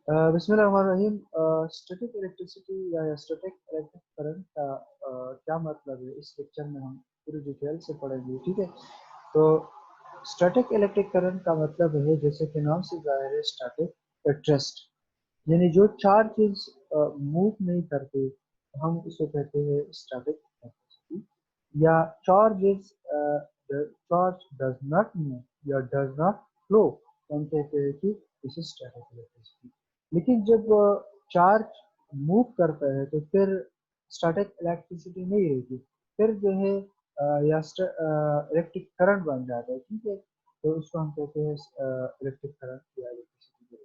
बिस्मिल्लाहिर्रहमानिर्रहीम। Static electricity या static electric current का क्या मतलब है, इस लेक्चर में हम पूरी डिटेल से पढ़ेंगे। ठीक है, तो स्टैटिक इलेक्ट्रिक करंट का मतलब है, जैसे कि नाम से जाहिर है, स्टैटिक एट रेस्ट, यानी जो चार्जेस मूव नहीं करते हम उसे कहते हैं स्टैटिक इलेक्ट्रिसिटी। या charges charge does not move या डज नॉट फ्लो, हम कहते हैं कि दिस इज स्टैटिक इलेक्ट्रिसिटी। लेकिन जब चार्ज मूव करता है तो फिर स्टैटिक इलेक्ट्रिसिटी नहीं रहती, फिर जो है या इलेक्ट्रिक करंट बन जाता है। ठीक है, तो उसको हम कहते हैं इलेक्ट्रिक करंट या इलेक्ट्रिसिटी।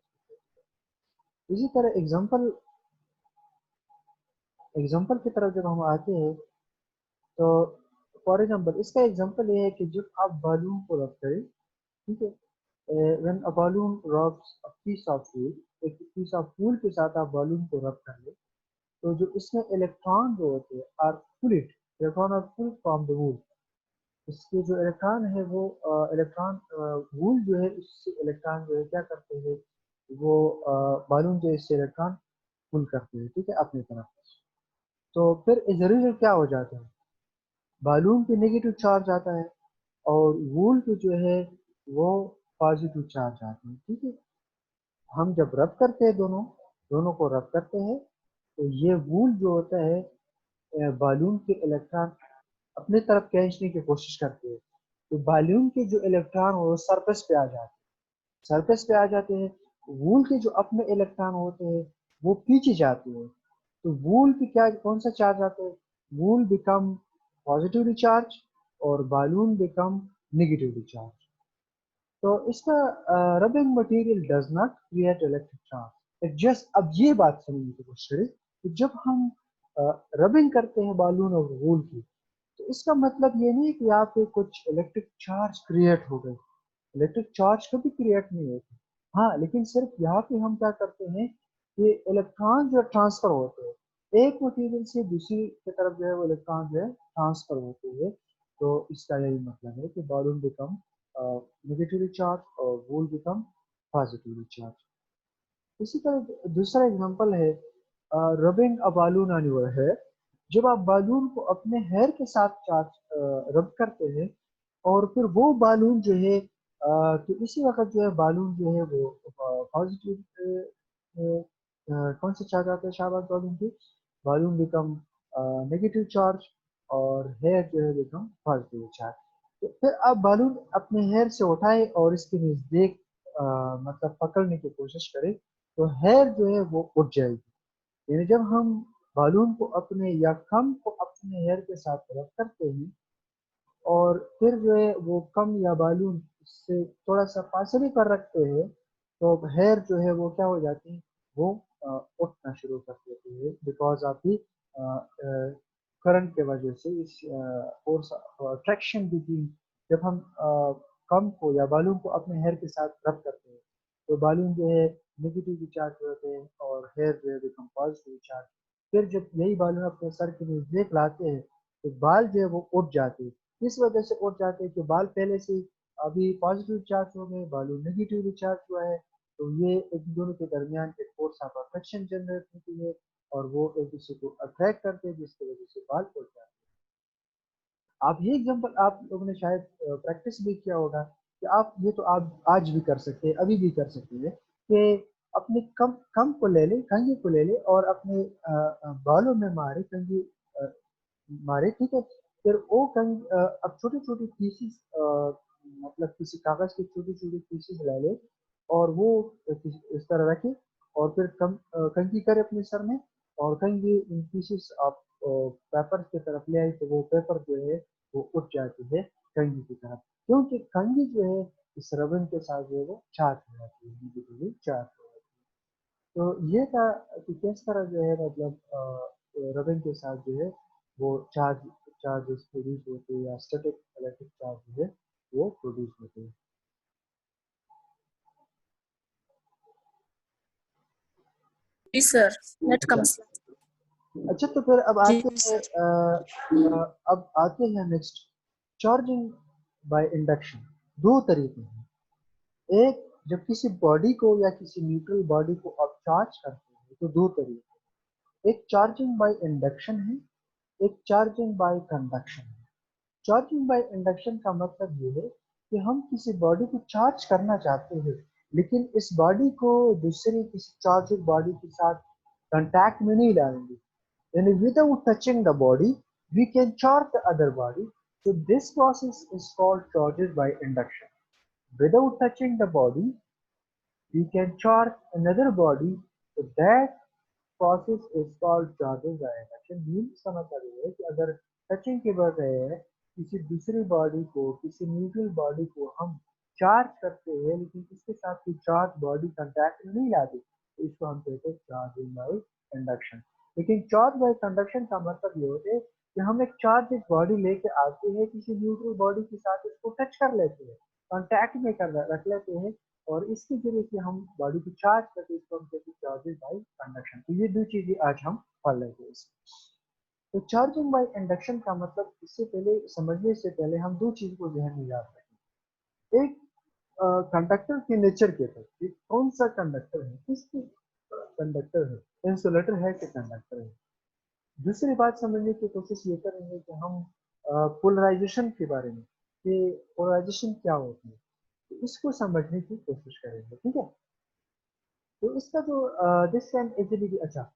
इसी तरह एग्जाम्पल की तरफ जब हम आते हैं तो फॉर एग्जाम्पल इसका एग्जाम्पल ये है कि जब आप बालून को रब करें, ठीक है, when a balloon rubs a piece of wool, एक पीस ऑफ वूल के साथ आप बालून को रब कर ले, तो जो इसमें इलेक्ट्रॉन जो होते हैं are pulled, electron are pulled from the wool. इसके जो इलेक्ट्रॉन है वो इलेक्ट्रॉन वूल जो है उससे इलेक्ट्रॉन जो है क्या करते हैं, वो बालून जो है इससे इलेक्ट्रॉन पुल करते हैं, ठीक है, अपनी तरफ। तो फिर इस रिजल्ट क्या हो जाता है, बालून पे नेगेटिव चार्ज आता है और वूल पे जो है वो पॉजिटिव चार्ज आते हैं। ठीक है, हम जब रब करते हैं दोनों दोनों को रब करते हैं तो ये वूल जो होता है बालून के इलेक्ट्रॉन अपनी तरफ खींचने की कोशिश करते हैं, तो बालून के जो इलेक्ट्रॉन वो सरफेस पे आ जाते हैं, सरफेस पे आ जाते हैं। वूल के जो अपने इलेक्ट्रॉन होते हैं वो पीछे जाते हैं, तो वूल पे क्या कौन सा चार्ज आता है, वूल बिकम पॉजिटिवली चार्ज और बालून बिकम नेगेटिवली चार्ज। तो इसका rubbing material does not create electric charge. It just, अब ये बात समझने की कोशिश करें कि जब हम रबिंग करते हैं बालून और वूल की, तो इसका मतलब ये नहीं है कि यहाँ पे कुछ इलेक्ट्रिक चार्ज क्रिएट हो गए। इलेक्ट्रिक चार्ज कभी क्रिएट नहीं होते, हाँ, लेकिन सिर्फ यहाँ पे हम क्या करते हैं कि इलेक्ट्रॉन जो ट्रांसफर होते हैं एक मटेरियल से दूसरी की तरफ, जो है वो इलेक्ट्रॉन जो है ट्रांसफर होते हैं। तो इसका यही मतलब है कि बालून बिकम नेगेटिवली चार्ज और वूल बिकम पॉजिटिवली चार्ज। इसी तरह दूसरा एग्जांपल है rubbing a balloon on your hair. जब आप बालून को अपने हेयर के साथ चार्ज रब करते हैं और फिर वो बालून जो है तो इसी वक्त जो है बालून जो है वो पॉजिटिव कौन सा चार्ज आता है शाबाश बालून की, बालून बिकम नेगेटिव चार्ज और हेयर जो है बिकम पॉजिटिव चार्ज। तो फिर आप बालून अपने हेयर से उठाए और इसके नजदीक मतलब पकड़ने की कोशिश करें, तो हेयर जो है वो उठ जाएगी। यानी जब हम बालून को अपने या कम को अपने हेयर के साथ रब करते हैं और फिर जो है वो कम या बालून से थोड़ा सा फासले पर रखते हैं, तो हेयर जो है वो क्या हो जाती है, वो उठना शुरू कर देते हैं बिकॉज ऑफ दी करंट के वजह से। इस फोर्स अट्रैक्शन बिटवीन, जब हम कम को या बालून को अपने हेयर के साथ रब करते हैं तो बालून जो है नेगेटिव चार्ज होते हैं और हेयर जो है बिकम पॉजिटिव चार्ज। फिर जब यही बालून अपने सर के नजदीक लाते हैं तो बाल जो है वो उठ जाते हैं। इस वजह से उठ जाते हैं कि बाल पहले से अभी पॉजिटिव चार्ज हो गए, बालू नेगेटिव चार्ज हुआ है, तो ये एक दोनों के दरमियान एक फोर्स ऑफ अट्रैक्शन जनरेट होती है और वो एक दूसरे को अट्रैक्ट करते हैं जिसकी वजह से बाल उठ जाते हैं। आप ये एग्जांपल आप लोगों ने शायद प्रैक्टिस भी किया होगा कि आप ये तो आप आज भी कर सकते हैं, अभी भी कर सकते हैं कि अपने कम कम को ले ले, कंघी को ले ले और अपने बालों में मारे, कंघी मारे, ठीक है। फिर वो अब छोटे छोटे पीसेस, मतलब किसी कागज के छोटे छोटे पीसेस ले ले और वो इस तरह रखे और फिर कंघी करे अपने सर में और कंघी इन पीसेस आप पेपर की तरफ ले आई तो वो पेपर जो है वो उठ जाती है कंघी की तरफ, क्योंकि कंघी जो है इस रबन के साथ जो है वो चार्ज हो जाती है, नेगेटिवली चार्ज हो जाती है। तो ये था कि किस तरह जो है मतलब रबन के साथ जो है वो चार्जेस प्रोड्यूस होते हैं या स्टैटिक इलेक्ट्रिक चार्ज जो है वो प्रोड्यूस होते हैं। जी सर, नेट का अच्छा मसला। अच्छा, तो फिर अब जी आते हैं सर। अब आते हैं नेक्स्ट, चार्जिंग बाय इंडक्शन। दो तरीके हैं, एक जब किसी बॉडी को या किसी न्यूट्रल बॉडी को आप चार्ज करते हैं तो दो तरीके, एक चार्जिंग बाय इंडक्शन है, एक चार्जिंग बाय कंडक्शन है। चार्जिंग बाय इंडक्शन का मतलब ये है कि हम किसी बॉडी को चार्ज करना चाहते हैं, लेकिन इस बॉडी को दूसरी किसी चार्जिंग बॉडी के साथ कांटेक्ट में नहीं डालेंगे, यानी without touching the body we can charge the other body. So this process is called charges by induction. Without touching the body we can charge another body, so that process is called charges by induction. Means का मतलब ये है कि अगर touching के बगैर किसी दूसरी बॉडी को, किसी न्यूट्रल बॉडी को हम चार्ज करते हैं लेकिन इसके साथ कोई चार्ज बॉडी कांटेक्ट में नहीं लाती, तो इसको हम कहते हैं चार्जिंग बाय इंडक्शन। लेकिन चार्ज बाय कंडक्शन का मतलब ये होता है कि हम एक चार्ज एक बॉडी लेके आते हैं, किसी न्यूट्रल बॉडी के साथ इसको टच कर लेते हैं, कांटेक्ट में कर रख लेते हैं, और इसके जरिए से हम बॉडी को चार्ज करते हैं, इसको हम कहते हैं चार्जेस बाय कंडक्शन। तो ये दो चीजें आज हम पढ़ लेते हैं इसमें। तो चार्जिंग बाय इंडक्शन का मतलब इससे पहले समझने से पहले हम दो चीज को ध्यान में याद रखें। एक कंडक्टर के नेचर के ऊपर कि कौन सा कंडक्टर है, किसकी कंडक्टर है, इंसुलेटर है कि कंडक्टर है। दूसरी बात समझने की कोशिश ये करेंगे कि हम पोलराइजेशन के बारे में, कि पोलराइजेशन क्या होती है, तो इसको समझने की कोशिश करेंगे, ठीक है। तो इसका जो दिस कैन इजीली भी अच्छा,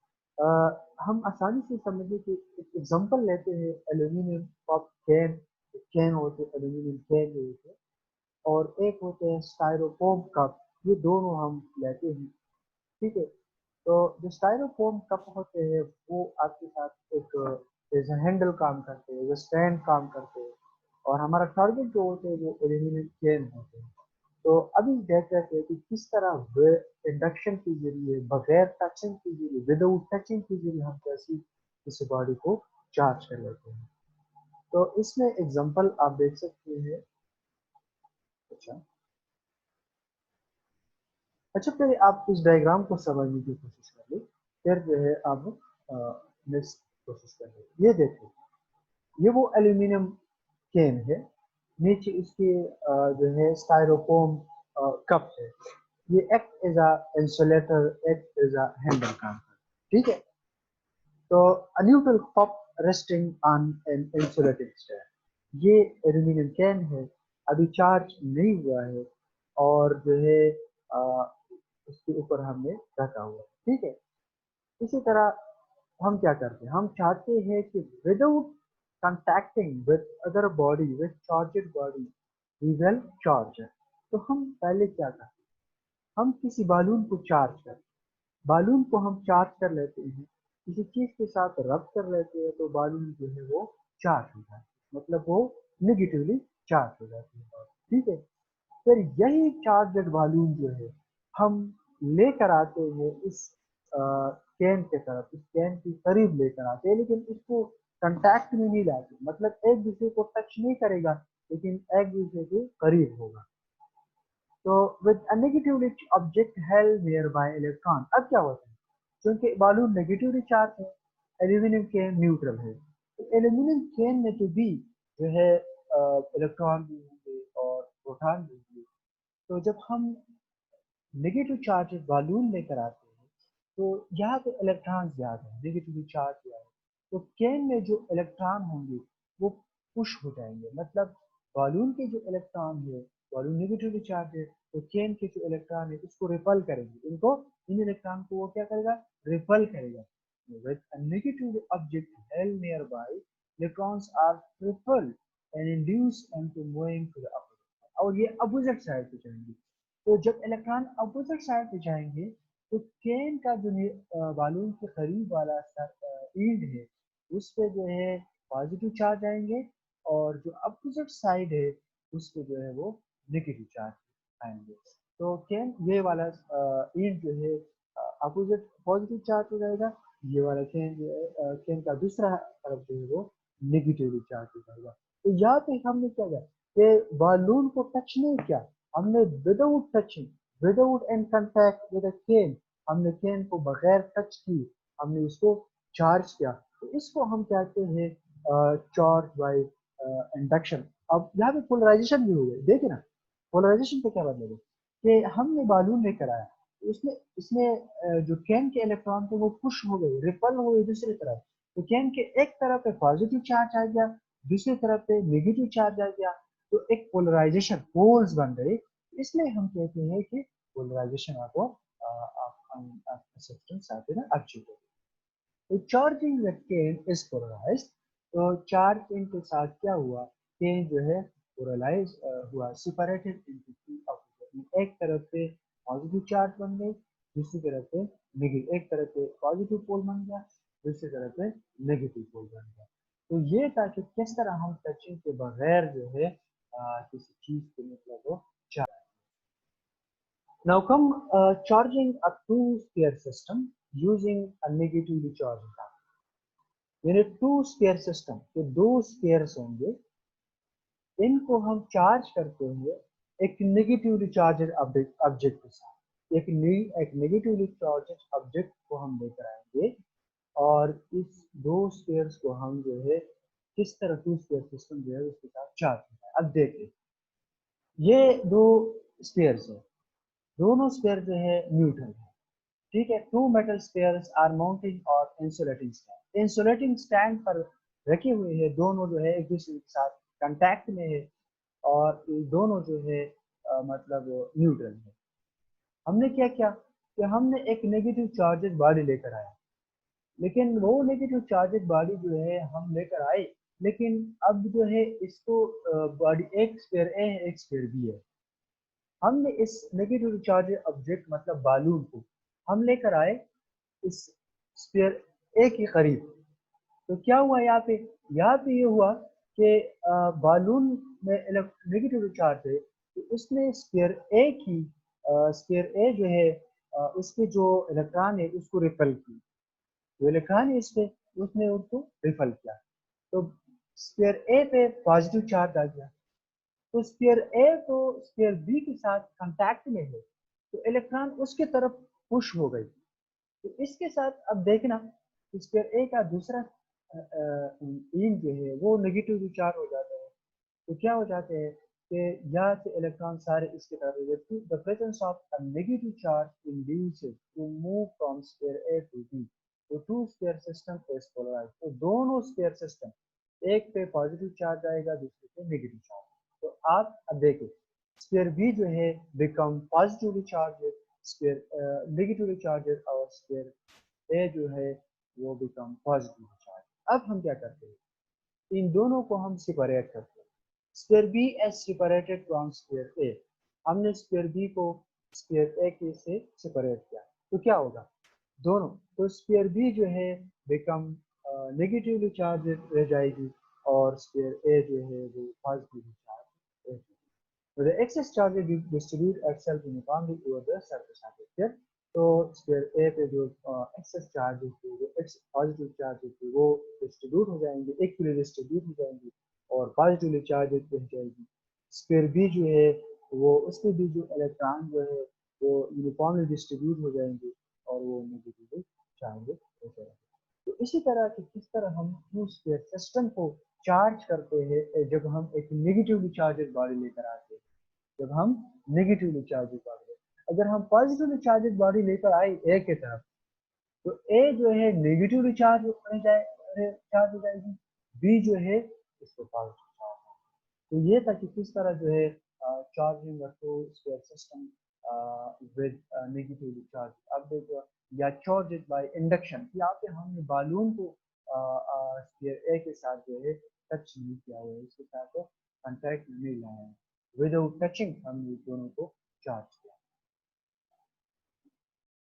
हम आसानी से समझने की एक एग्जांपल लेते हैं, एल्यूमिनियम कप कैन, कैन होते हैं एल्यूमिनियम कैन जो होते हैं, और एक होते हैं स्टाइरोफोम कप, ये दोनों हम लेते हैं, ठीक है। तो जो स्टाइरोफोम कप होते हैं वो आपके साथ एक एज हैंडल काम करते हैं, जो स्टैंड काम करते हैं, और हमारा टारगेट जो होते हैं वो एल्यूमिनियम कैन होते हैं। तो अभी देख रहे थे कि किस तरह इंडक्शन के जरिए, बगैर टचिंग के जरिए, विदाउट टचिंग के जरिए हम कैसे किसी बॉडी को चार्ज कर लेते हैं। तो इसमें एग्जांपल आप देख सकते हैं। अच्छा अच्छा, पहले आप इस डायग्राम को समझने की कोशिश कर ले, फिर जो है आप नेक्स्ट कोशिश कर ले। ये देखो, ये वो एल्यूमिनियम कैन है, नीचे इसके जो है स्टाइरोफोम कप है, ये act as a insulator, act as a handle काम करता है, ठीक है। तो a neutral cup resting on an insulated stand, ये एल्यूमिनियम कैन है, अभी चार्ज नहीं हुआ है, और जो है उसके ऊपर हमने रखा हुआ है, ठीक है। इसी तरह हम क्या करते हैं, हम चाहते हैं कि without contacting with other body, with charged body, we will charge। तो हम पहले क्या करते हैं, हम किसी बालून को चार्ज करते हैं, बालून को हम चार्ज कर लेते हैं, किसी चीज के साथ रब कर लेते हैं, तो बालून जो है वो चार्ज हो जाता है, मतलब वो निगेटिवली चार्ज हो जाती है, ठीक है। फिर यही चार्जड बालून जो है हम लेकर आते हैं इस कैन के तरफ, इस कैन के करीब लेकर आते हैं, लेकिन इसको कांटेक्ट में नहीं लाते, मतलब एक दूसरे को टच नहीं करेगा, लेकिन एक दूसरे के करीब होगा। तो with a negatively object held near by electron, अब क्या होता है, क्योंकि बालून नेगेटिवली चार्ज है, एल्यूमिनियम कैन न्यूट्रल है, तो एल्यूमिनियम कैन में तो भी जो है इलेक्ट्रॉन भी होंगे और प्रोटॉन भी होंगे। तो जब हम नेगेटिव चार्ज बालून लेकर आते हैं, तो यहाँ पे इलेक्ट्रॉन ज्यादा है, नेगेटिव चार्ज ज्यादा है, तो कैन में जो इलेक्ट्रॉन होंगे वो पुश हो जाएंगे, मतलब बालून के जो इलेक्ट्रॉन है, बालून नेगेटिवली चार्ज है, तो कैन के जो इलेक्ट्रॉन है इसको रिपल करेंगे, इनको, इन इलेक्ट्रॉन को वो क्या करेगा, रिपल करेगा। With a negative object held nearby, electrons are repelled and induced into moving to the opposite side, और ये अपोजिट साइड पे जाएंगे। तो जब इलेक्ट्रॉन अपोजिट साइड पे जाएंगे, तो कैन का जो बालून के करीब वाला एंड है उस पे जो है पॉजिटिव चार्ज आएंगे, और जो अपोजिट साइड है उस पे जो है वो नेगेटिव चार्ज आएंगे। तो कैन ये वाला एंड जो है अपोजिट पॉजिटिव चार्ज हो जाएगा, ये वाला कैन जो है कैन का दूसरा तरफ जो है वो नेगेटिवली चार्ज हो जाएगा। तो यहाँ पे हमने क्या किया कि बालून को टच नहीं किया, हमने without touching, without an contact with a can, हमने कैन को बगैर टच की हमने इसको चार्ज किया, तो इसको हम कहते हैं चार्ज बाय इंडक्शन। अब यहाँ पे पोलराइजेशन भी हो गई, देखिए ना, पोलराइजेशन पे क्या मतलब है, कि हमने बालून लेकर आया, उसमें इसमें जो कैन के इलेक्ट्रॉन थे वो पुश हो गए, रिपल हो गए दूसरी तरफ। तो कैन के एक तरफ पे पॉजिटिव चार्ज आ गया, दूसरी तरफ पे नेगेटिव चार्ज आ गया, तो एक पोलराइजेशन, पोल्स बन गए। इसलिए हम कहते हैं कि पोलराइजेशन ऑफ सब्सटेंस आते हैं एक्चुअली। तो charging the can is polarised. तो चार्ज केन के साथ क्या हुआ, केन जो है पोलराइज हुआ, सेपरेटेड इनटू टू ऑपोजिट। एक तरफ पे पॉजिटिव चार्ज बन गई, दूसरी तरफ पे नेगेटिव, एक तरफ पे पॉजिटिव पोल बन गया, दूसरी तरफ पे नेगेटिव पोल बन गया। तो ये था कि किस तरह हम टचिंग के बगैर जो है किसी चीज के मतलब वो charge. Now come charging a two-sphere system using a negatively charged battery. यानी टू स्पेयर सिस्टम के दो स्पेयर्स होंगे, इनको हम चार्ज करते हुए एक नेगेटिवली चार्जड ऑब्जेक्ट के साथ, एक नेगेटिवली चार्जड ऑब्जेक्ट को हम लेकर आएंगे और इस दो स्पेयर्स को हम जो है किस तरह टू स्पेयर सिस्टम जो है उसके साथ चार्ज करना है। अब देखिए ये दो स्पेयर्स है, दोनों स्पेयर जो है न्यूट्रल है, ठीक है। Two metal spheres are mounted और इंसुलेटिंग स्टैंड, इंसुलेटिंग स्टैंड पर रखे हुए हैं, दोनों जो है एक दूसरे के साथ कांटेक्ट में है और दोनों जो है मतलब न्यूट्रल है। हमने क्या किया कि हमने एक नेगेटिव चार्जेड बॉडी लेकर आया, लेकिन वो नेगेटिव चार्जेड बॉडी जो है हम लेकर आए, लेकिन अब जो है इसको बॉडी एक स्पेयर ए है एक स्पेयर बी है। हमने इस नेगेटिव चार्ज ऑब्जेक्ट मतलब बालून को हम लेकर आए इस स्फीयर ए के करीब। तो क्या हुआ यहाँ पे ये हुआ कि बालून में नेगेटिव चार्ज है, तो उसने स्फीयर ए की स्फीयर ए जो है उसके जो इलेक्ट्रॉन है उसको रिपल की, जो इलेक्ट्रॉन है इस पे उसने उसको रिपल किया, तो स्फीयर ए पे पॉजिटिव चार्ज आ गया। तो स्फीयर ए तो स्फीयर बी के साथ कांटेक्ट में है, तो इलेक्ट्रॉन उसके तरफ पुश हो गई। तो इसके साथ अब देखना स्फीयर ए का दूसरा इन जो है वो नेगेटिव चार्ज हो जाता है। तो क्या हो जाते हैं कि यहाँ से इलेक्ट्रॉन सारे इसके तरफ, the presence of a negative charge induces to move from sphere A to B. तो two sphere system is polarised, तो दोनों स्फीयर सिस्टम, एक पे पॉजिटिव चार्ज आएगा दूसरे पे नेगेटिव चार्ज। तो आप अब देखिए स्फीयर बी जो है become positively charge, sphere negatively charge और स्फीयर ए जो है वो बिकम पॉजिटिवली चार्ज। अब हम क्या करते हैं, इन दोनों को हम सेपरेट करते हैं। Sphere B as separated from sphere A, हमने स्फीयर बी को स्फीयर ए के से सेपरेट किया, तो क्या होगा दोनों, तो स्फीयर बी जो है बिकम नेगेटिवली चार्ज रह जाएगी और स्फीयर ए जो है वो पॉजिटिवली चार्ज रह जाएगी। So the excess charge will distribute itself uniformly over the surface of the sphere. तो स्फीयर ए पे जो एक्सेस चार्जेस थे, जो पॉजिटिव चार्जेस थे वो डिस्ट्रीब्यूट हो जाएंगे, इक्वली डिस्ट्रीब्यूट हो जाएंगे और पॉजिटिवली चार्जेस रह जाएगी। स्फीयर बी जो है वो उसके भी जो इलेक्ट्रॉन जो है वो यूनिफॉर्मली डिस्ट्रीब्यूट हो जाएंगे और वो नेगेटिवली चार्जेस हो जाएंगे। तो इसी तरह कि किस तरह हम टू स्फीयर सिस्टम को चार्ज करते हैं जब हम एक नेगेटिवली चार्जेड बॉडी लेकर आते हैं, जब हम नेगेटिवली चार्जेड बॉडी, अगर हम पॉजिटिवली चार्जेड बॉडी लेकर आए ए के तरफ, तो ए जो है नेगेटिवली चार्ज चार्ज हो जाएगी, बी जो है इसको पॉजिटिव चार्ज। तो ये था कि किस तरह जो है charging two sphere system with negatively charge. अब देखो या चार्ज बाय इंडक्शन, यहाँ पे हमने बालून को स्फीयर ए के साथ जो है टच नहीं किया हुआ है, इसके साथ कांटेक्ट नहीं लाया है, विदाउट टचिंग हम दोनों को चार्ज